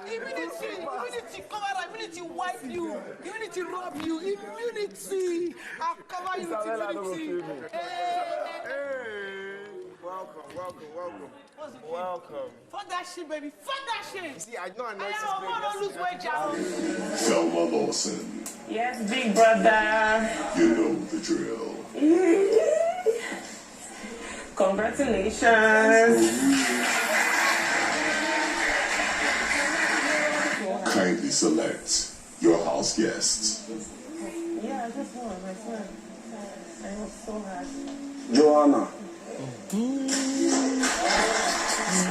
Immunity, cover, immunity wipe you, immunity rob you, immunity. I'll cover you with immunity. Hey. Welcome. Fuck that shit, baby. Fuck that shit. See, I know I know I don't lose weight, y'all. Thelma Lawson. Yes, big brother. You know the drill. Congratulations. Kindly select your house guests. Yeah, I just want my son. I was so happy. Joanna.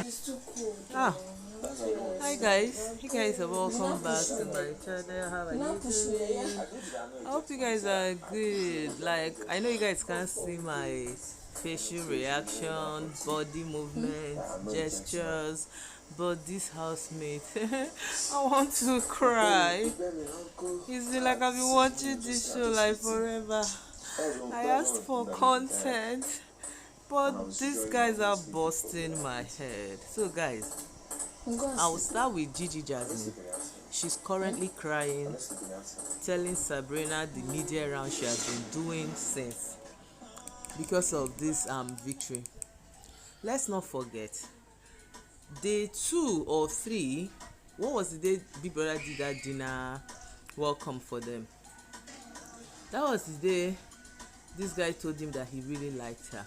It's too cool. Hi guys, you guys are welcome back to my channel. How are you doing? I hope you guys are good. Like, I know you guys can't see my facial reaction, body movements, gestures, but this housemate, I want to cry. It's like I've been watching this show like forever. I asked for content, but these guys are busting my head. So guys, I will start with Gigi Jasmine. She's currently crying, telling Sabrina the media round she has been doing since because of this victory. Let's not forget, day 2 or 3, what was the day Big Brother did that dinner welcome for them? That was the day this guy told him that he really liked her.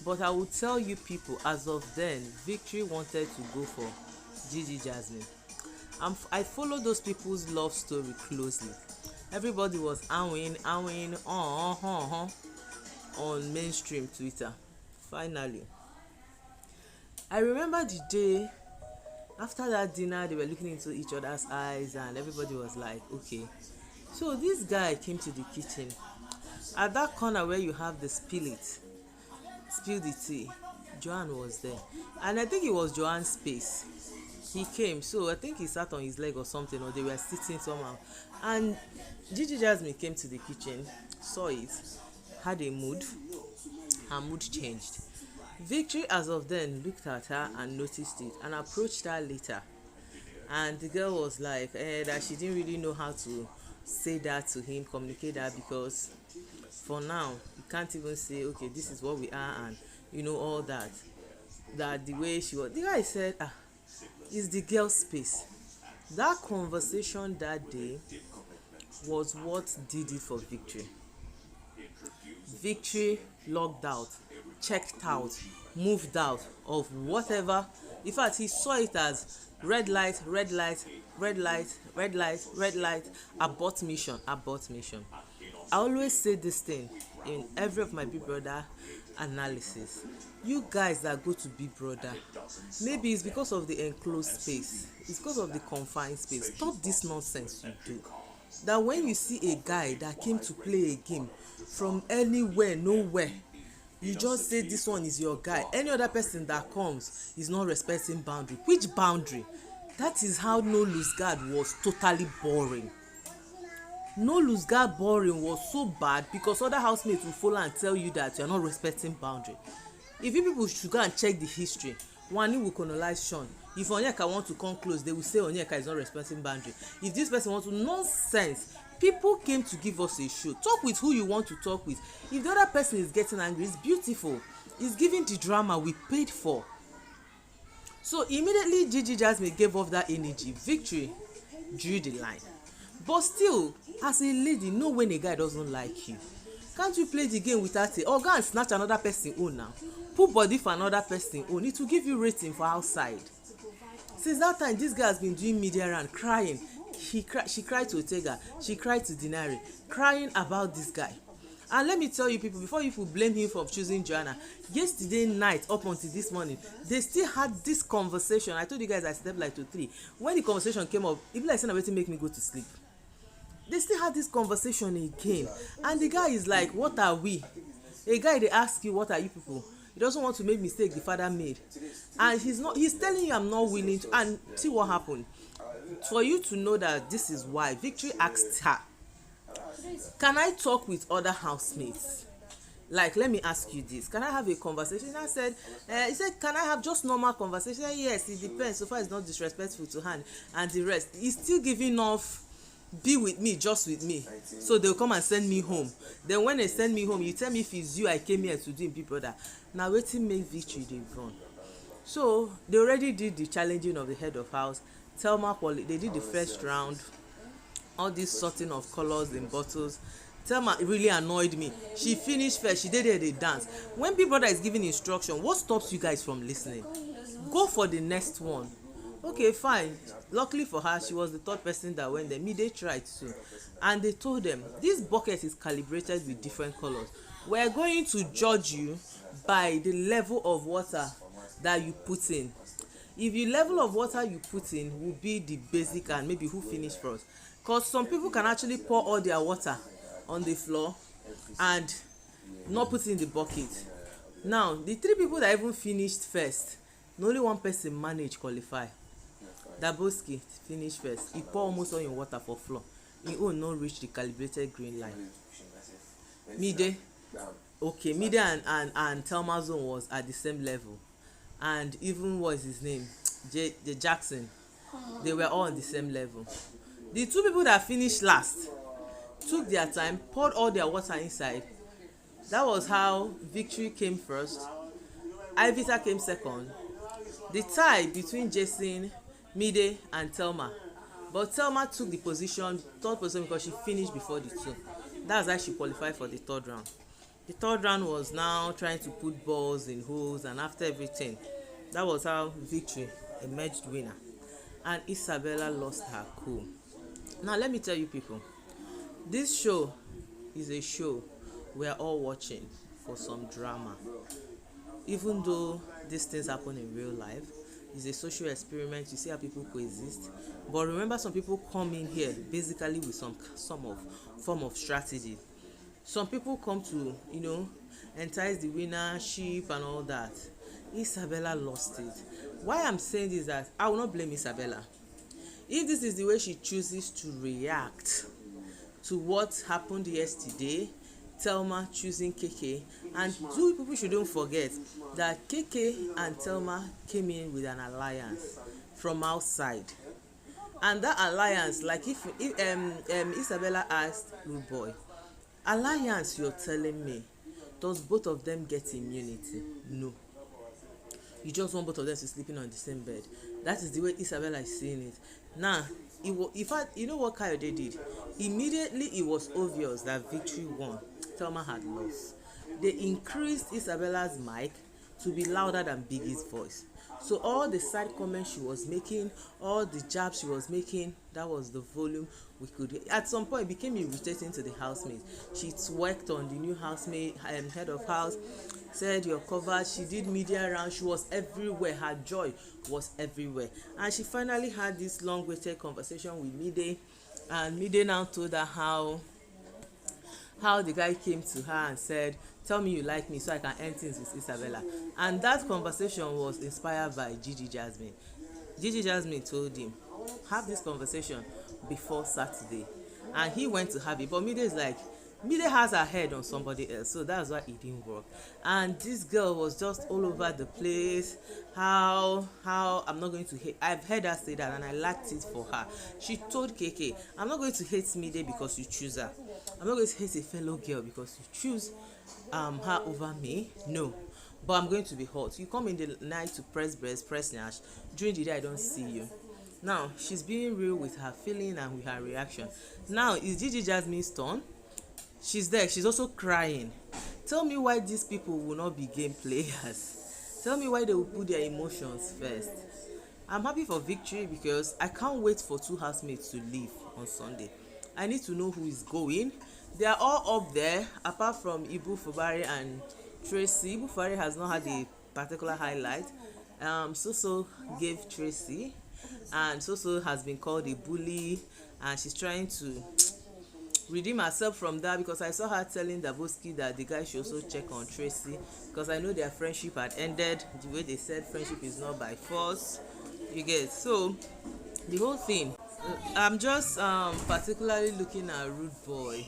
But I will tell you people, as of then, Victory wanted to go for Gigi Jasmine. I follow those people's love story closely. Everybody was awing on mainstream Twitter. Finally, I remember the day after that dinner, they were looking into each other's eyes and everybody was like, okay. So this guy came to the kitchen. At that corner where you have the spill the tea, Joanne was there. And I think it was Joanne's space. He came, so I think he sat on his leg or something, or they were sitting somehow. And Gigi Jasmine came to the kitchen, saw it, had a mood. Her mood changed. Victory, as of then, looked at her and noticed it and approached her later. And the girl was like, that she didn't really know how to say that to him, communicate that, because for now, you can't even say, okay, this is what we are, and you know, all that. That the way she was, the guy said, it's the girl's space. That conversation that day was what did it for Victory. Victory logged out, checked out, moved out of whatever. In fact, he saw it as red light, red light, red light, red light, red light, abort mission, abort mission. I always say this thing in every of my Big Brother analysis. You guys that go to Big Brother, maybe it's because of the enclosed space, it's because of the confined space. Stop this nonsense you do. That when you see a guy that came to play a game from anywhere, nowhere, you just say this one is your guy. Any other person that comes is not respecting boundary. Which boundary? That is how No Lose Guard was totally boring. No Lose Guard boring was so bad because other housemates will follow and tell you that you are not respecting boundary. If you people should go and check the history, Wani will colonize Sean. If Onyeka want to come close, they will say Onyeka is not respecting boundary. If this person wants to, nonsense. People came to give us a show. Talk with who you want to talk with. If the other person is getting angry, it's beautiful. It's giving the drama we paid for. So immediately Gigi Jasmine gave off that energy. Victory drew the line. But still, as a lady, know when a guy doesn't like you. Can't you play the game without it? Or go and snatch another person own now. Put body for another person own. It will give you rating for outside. Since that time, this guy has been doing media round, crying. She cried to Otega. She cried to Dinari, crying about this guy. And let me tell you people, before you blame him for choosing Joanna, yesterday night up until this morning, they still had this conversation. I told you guys I slept like to 3. When the conversation came up, even like saying everything make me go to sleep. They still had this conversation again. And the guy is like, what are we? A guy, they ask you, what are you people? He doesn't want to make mistake the father made. And he's telling you I'm not willing to. And see what happened. For you to know that this is why, Victory asked her, can I talk with other housemates? Like, let me ask you this, can I have a conversation? I said, he said, can I have just normal conversation? Yes, it depends, so far it's not disrespectful to her and the rest. He's still giving off, be with me, just with me, so they'll come and send me home. Then when they send me home, you tell me if it's you I came here to do in Big Brother. Now wetin make Victory dey run? So they already did the challenging of the head of house. Thelma, they did the first round, all this sorting of colors in bottles. Thelma really annoyed me. She finished first, she did the dance. When Big Brother is giving instruction, what stops you guys from listening? Go for the next one. Okay, fine. Luckily for her, she was the third person that went there. They tried too, and they told them this bucket is calibrated with different colors. We're going to judge you by the level of water that you put in. If the level of water you put in will be the basic, and maybe who finished first, because some people can actually pour all their water on the floor and not put in the bucket. Now the 3 people that even finished first, only one person managed qualify. Daboski finished first. He pour almost all your water for floor. He own not reach the calibrated green line. Mide, okay, Mide and Thelma's own was at the same level, and even what's his name, J Jackson, they were all on the same level. The 2 people that finished last took their time, poured all their water inside. That was how Victory came first, Ivita came second. The tie between Jason, Mide and Thelma, but Thelma took the position, 3rd position, because she finished before the 2. That's how she qualified for the 3rd round. The 3rd round was now trying to put balls in holes, and after everything, that was how Victory emerged winner, and Isabella lost her cool. Now let me tell you people, this show is a show we are all watching for some drama. Even though these things happen in real life, it's a social experiment. You see how people coexist. But remember, some people come in here basically with some form of strategy. Some people come to, entice the winnership and all that. Isabella lost it. Why I'm saying this is that I will not blame Isabella. If this is the way she chooses to react to what happened yesterday, Thelma choosing KK, and 2 people shouldn't forget that KK and Thelma came in with an alliance from outside, and that alliance, like if Isabella asked Rude Boy, alliance, you're telling me, does both of them get immunity? No. You just want both of them to sleeping on the same bed. That is the way Isabella is seeing it. Now, you know what Kayode did? Immediately it was obvious that Victory won, Thelma had lost. They increased Isabella's mic to be louder than Biggie's voice. So all the side comments she was making, all the jabs she was making, that was the volume we could hear. At some point, it became irritating to the housemaid. She twerked on the new housemaid, head of house, said you're covered. She did media round. She was everywhere. Her joy was everywhere. And she finally had this long-waited conversation with Mide. And Mide now told her how the guy came to her and said, tell me you like me so I can end things with Isabella. And that conversation was inspired by Gigi Jasmine. Gigi Jasmine told him, have this conversation before Saturday. And he went to have it. But Mide is like, Mide has her head on somebody else, so that's why it didn't work. And this girl was just all over the place. How I'm not going to hate. I've heard her say that, and I liked it for her. She told KK, I'm not going to hate Mide because you choose her. I'm not going to hate a fellow girl because you choose her over me. No, but I'm going to be hot. You come in the night to press breast, press nash. During the day, I don't see you. Now she's being real with her feeling and with her reaction. Now is Gigi Jasmine's turn. She's there. She's also crying. Tell me why these people will not be game players. Tell me why they will put their emotions first. I'm happy for Victory because I can't wait for 2 housemates to leave on Sunday. I need to know who is going. They are all up there, apart from Ibu Fubari and Tracy. Ibu Fubari has not had a particular highlight. Soso gave Tracy, and Soso has been called a bully, and she's trying to redeem herself from that because I saw her telling Daboski that the guy should also check on Tracy because I know their friendship had ended the way they said friendship is not by force. You get so the whole thing. I'm just particularly looking at Rude Boy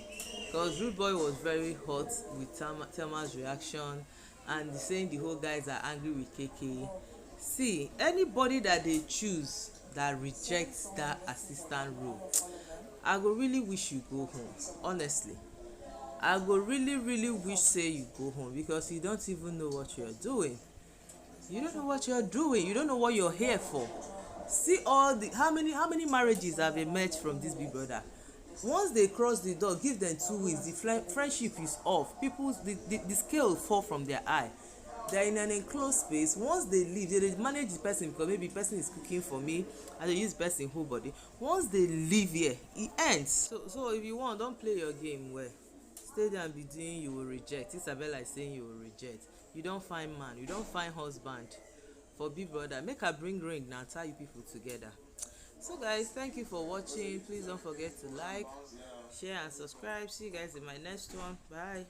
because Rude Boy was very hot with Thelma's reaction, and saying the whole guys are angry with KK. See, anybody that they choose that rejects that assistant role, I go really wish you go home. Honestly, I go really wish say you go home, because you don't even know what you're doing. You don't know what you're doing. You don't know what you're here for. See all the how many marriages have emerged from this Big Brother. Once they cross the door, give them 2 weeks, the friendship is off. People's the scale fall from their eye. They're in an enclosed space. Once they leave, they manage the person, because maybe the person is cooking for me and they use the person whole body. Once they leave here, it ends. So if you want, don't play your game well. Stay there and be doing you will reject. Isabella is saying you will reject. You don't find man, you don't find husband for Big Brother. Make her bring ring now, tie you people together. So guys, thank you for watching. Please don't forget to like, share and subscribe. See you guys in my next one. Bye.